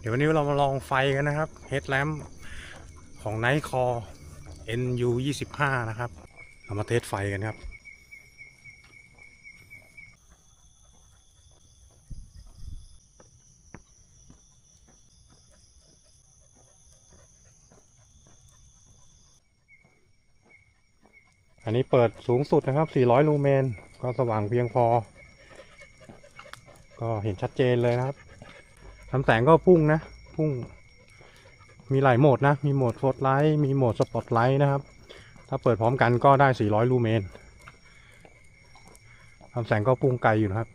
เดี๋ยววันนี้เรามาลองไฟกันนะครับเฮดแลมป์ของ Nightcore NU 25นะครับเรามาเทสไฟกันครับอันนี้เปิดสูงสุดนะครับ400ลูเมนก็สว่างเพียงพอก็เห็นชัดเจนเลยนะครับลำแสงก็พุ่งนะพุ่งมีหลายโหมดนะมีโหมดโฟลไลท์มีโหมดสปอตไลท์นะครับถ้าเปิดพร้อมกันก็ได้400ลูเมนลำแสงก็พุ่งไกลอยู่นะครับ